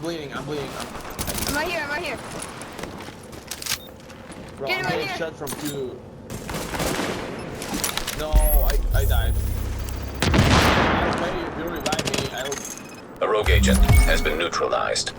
bleeding. I'm right here. Bro, Get I'm him right getting here. shot from two. No, I died. Okay, you revive me. I hope. A rogue agent has been neutralized.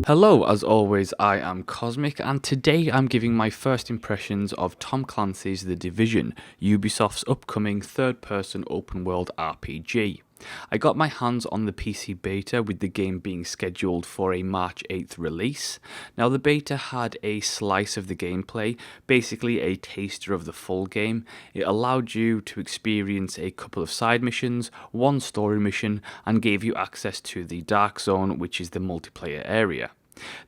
Hello, as always, I am Cosmic, and today I'm giving my first impressions of Tom Clancy's The Division, Ubisoft's upcoming third-person open-world RPG. I got my hands on the PC beta with the game being scheduled for a March 8th release. Now the beta had a slice of the gameplay, basically a taster of the full game. It allowed you to experience a couple of side missions, one story mission, and gave you access to the Dark Zone, which is the multiplayer area.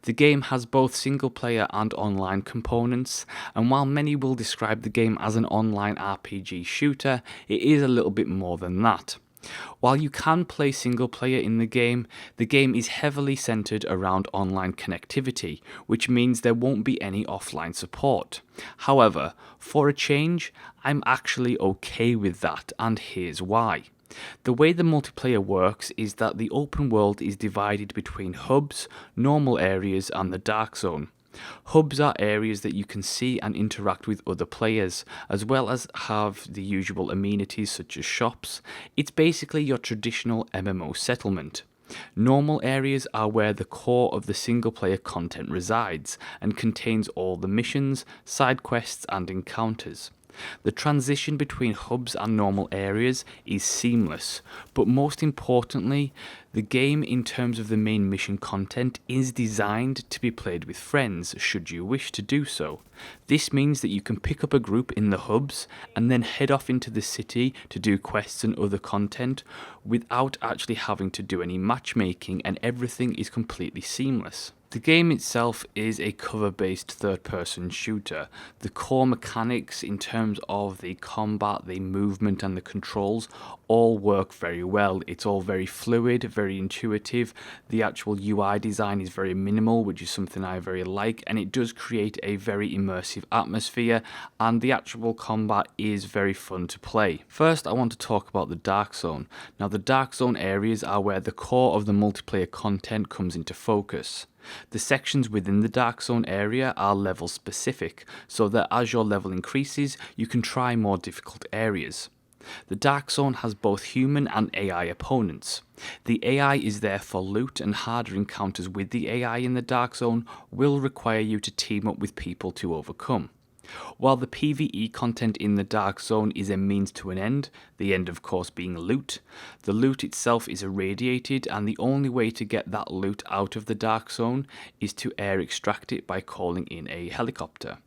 The game has both single player and online components, and while many will describe the game as an online RPG shooter, it is a little bit more than that. While you can play single player in the game is heavily centered around online connectivity, which means there won't be any offline support. However, for a change, I'm actually okay with that, and here's why. The way the multiplayer works is that the open world is divided between hubs, normal areas, and the Dark Zone. Hubs are areas that you can see and interact with other players, as well as have the usual amenities such as shops. It's basically your traditional MMO settlement. Normal areas are where the core of the single player content resides, and contains all the missions, side quests, and encounters. The transition between hubs and normal areas is seamless, but most importantly, the game in terms of the main mission content is designed to be played with friends should you wish to do so. This means that you can pick up a group in the hubs and then head off into the city to do quests and other content without actually having to do any matchmaking, and everything is completely seamless. The game itself is a cover-based third-person shooter. The core mechanics in terms of the combat, the movement and the controls all work very well. It's all very fluid, very intuitive. The actual UI design is very minimal, which is something I very like, and it does create a very immersive atmosphere, and the actual combat is very fun to play. First, I want to talk about the Dark Zone. Now, the Dark Zone areas are where the core of the multiplayer content comes into focus. The sections within the Dark Zone area are level specific, so that as your level increases, you can try more difficult areas. The Dark Zone has both human and AI opponents. The AI is there for loot, and harder encounters with the AI in the Dark Zone will require you to team up with people to overcome. While the PvE content in the Dark Zone is a means to an end, the end of course being loot, the loot itself is irradiated, and the only way to get that loot out of the Dark Zone is to air extract it by calling in a helicopter.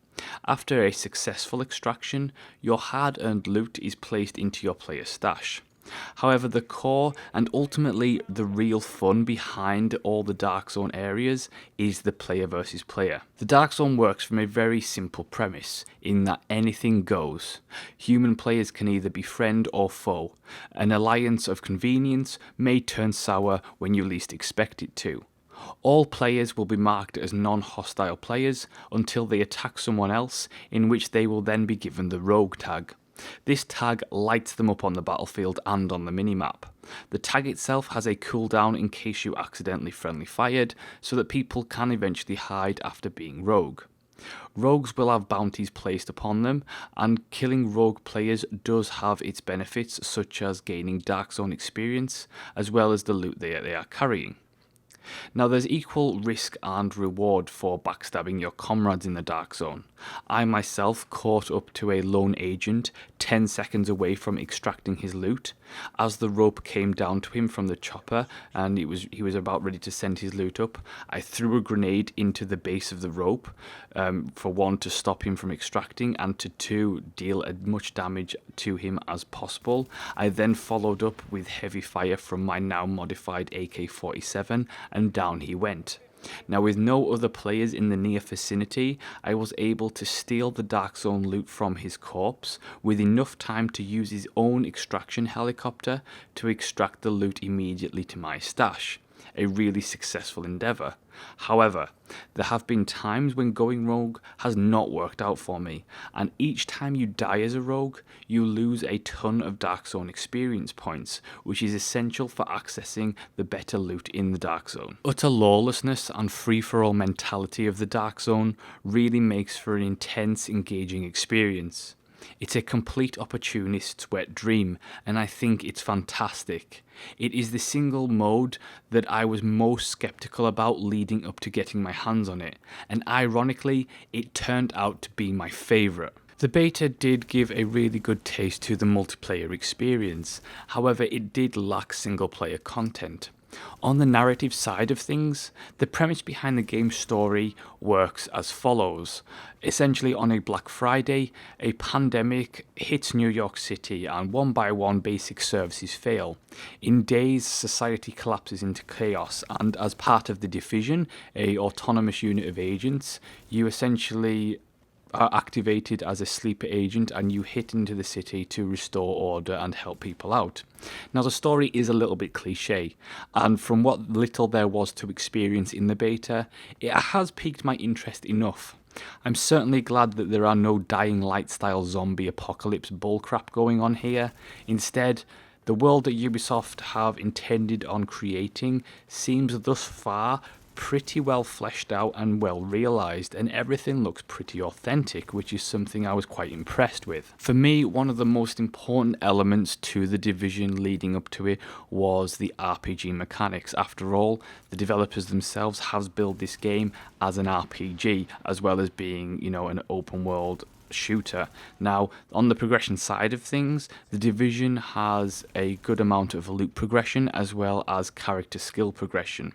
After a successful extraction, your hard-earned loot is placed into your player stash. However, the core and ultimately the real fun behind all the Dark Zone areas is the player versus player. The Dark Zone works from a very simple premise in that anything goes. Human players can either be friend or foe. An alliance of convenience may turn sour when you least expect it to. All players will be marked as non-hostile players until they attack someone else, in which they will then be given the rogue tag. This tag lights them up on the battlefield and on the minimap. The tag itself has a cooldown in case you accidentally friendly fired, so that people can eventually hide after being rogue. Rogues will have bounties placed upon them, and killing rogue players does have its benefits, such as gaining Dark Zone experience, as well as the loot they are carrying. Now, there's equal risk and reward for backstabbing your comrades in the Dark Zone. I myself caught up to a lone agent 10 seconds away from extracting his loot. As the rope came down to him from the chopper and he was about ready to send his loot up, I threw a grenade into the base of the rope, for one, to stop him from extracting, and to two, deal as much damage to him as possible. I then followed up with heavy fire from my now modified AK-47, and down he went. Now, with no other players in the near vicinity, I was able to steal the Dark Zone loot from his corpse with enough time to use his own extraction helicopter to extract the loot immediately to my stash. a really successful endeavour. However, there have been times when going rogue has not worked out for me, and each time you die as a rogue, you lose a ton of Dark Zone experience points, which is essential for accessing the better loot in the Dark Zone. Utter lawlessness and free-for-all mentality of the Dark Zone really makes for an intense, engaging experience. It's a complete opportunist's wet dream, and I think it's fantastic. It is the single mode that I was most skeptical about leading up to getting my hands on it, and ironically, it turned out to be my favourite. The beta did give a really good taste to the multiplayer experience, however it did lack single player content. On the narrative side of things, the premise behind the game's story works as follows. Essentially, on a Black Friday, a pandemic hits New York City and one by one basic services fail. In days, society collapses into chaos, and as part of the Division, a autonomous unit of agents, you essentially are activated as a sleeper agent and you hit into the city to restore order and help people out. Now the story is a little bit cliche, and from what little there was to experience in the beta, it has piqued my interest enough. I'm certainly glad that there are no Dying Light style zombie apocalypse bullcrap going on here. Instead, the world that Ubisoft have intended on creating seems thus far pretty well fleshed out and well realised, and everything looks pretty authentic, which is something I was quite impressed with. For me, one of the most important elements to the Division leading up to it was the RPG mechanics. After all, the developers themselves have built this game as an RPG, as well as being, an open world shooter. Now, on the progression side of things, the Division has a good amount of loot progression as well as character skill progression.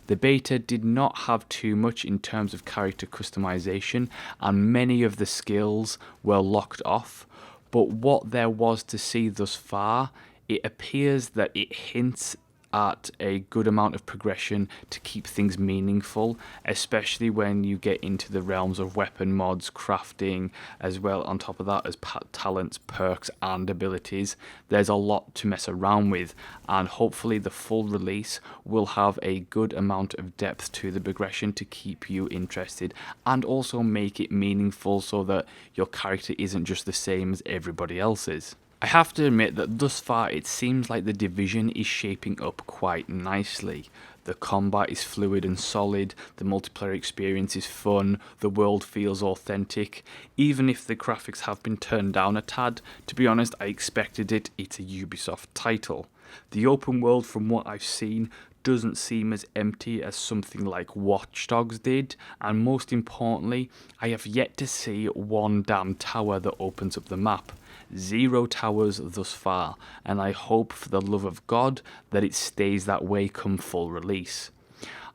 The beta did not have too much in terms of character customization, and many of the skills were locked off, but what there was to see thus far, it appears that it hints at a good amount of progression to keep things meaningful, especially when you get into the realms of weapon mods, crafting, as well on top of that as talents, perks and abilities. There's a lot to mess around with, and hopefully the full release will have a good amount of depth to the progression to keep you interested and also make it meaningful so that your character isn't just the same as everybody else's. I have to admit that thus far it seems like the Division is shaping up quite nicely. The combat is fluid and solid, the multiplayer experience is fun, the world feels authentic. Even if the graphics have been turned down a tad, to be honest, I expected it. It's a Ubisoft title. The open world, from what I've seen, doesn't seem as empty as something like Watch Dogs did, and most importantly, I have yet to see one damn tower that opens up the map. 0 towers thus far, and I hope for the love of God that it stays that way come full release.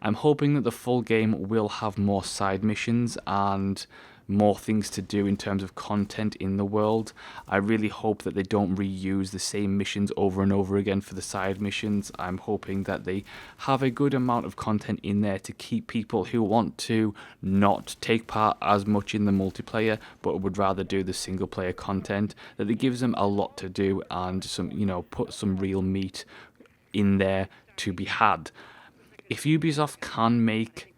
I'm hoping that the full game will have more side missions and more things to do in terms of content in the world. I really hope that they don't reuse the same missions over and over again for the side missions. I'm hoping that they have a good amount of content in there to keep people who want to not take part as much in the multiplayer but would rather do the single player content, that it gives them a lot to do and some, put some real meat in there to be had. If Ubisoft can make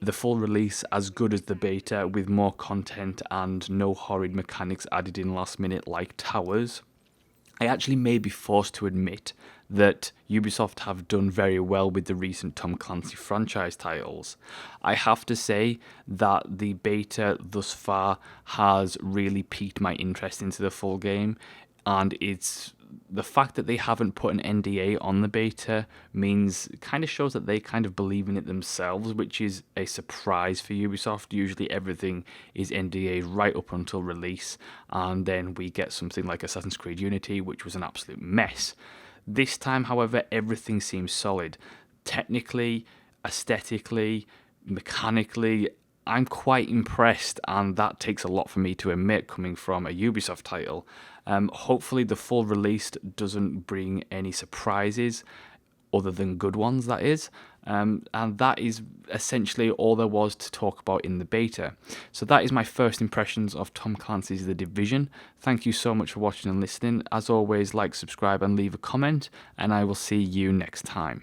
the full release as good as the beta with more content and no horrid mechanics added in last minute like towers, I actually may be forced to admit that Ubisoft have done very well with the recent Tom Clancy franchise titles. I have to say that the beta thus far has really piqued my interest into the full game, and it's the fact that they haven't put an NDA on the beta kind of shows that they kind of believe in it themselves, which is a surprise for Ubisoft. Usually everything is NDA right up until release, and then we get something like Assassin's Creed Unity, which was an absolute mess. This time, however, everything seems solid. Technically, aesthetically, mechanically, I'm quite impressed, and that takes a lot for me to admit coming from a Ubisoft title. Hopefully the full release doesn't bring any surprises, other than good ones, that is. And that is essentially all there was to talk about in the beta. So that is my first impressions of Tom Clancy's The Division. Thank you so much for watching and listening. As always, like, subscribe and leave a comment, and I will see you next time.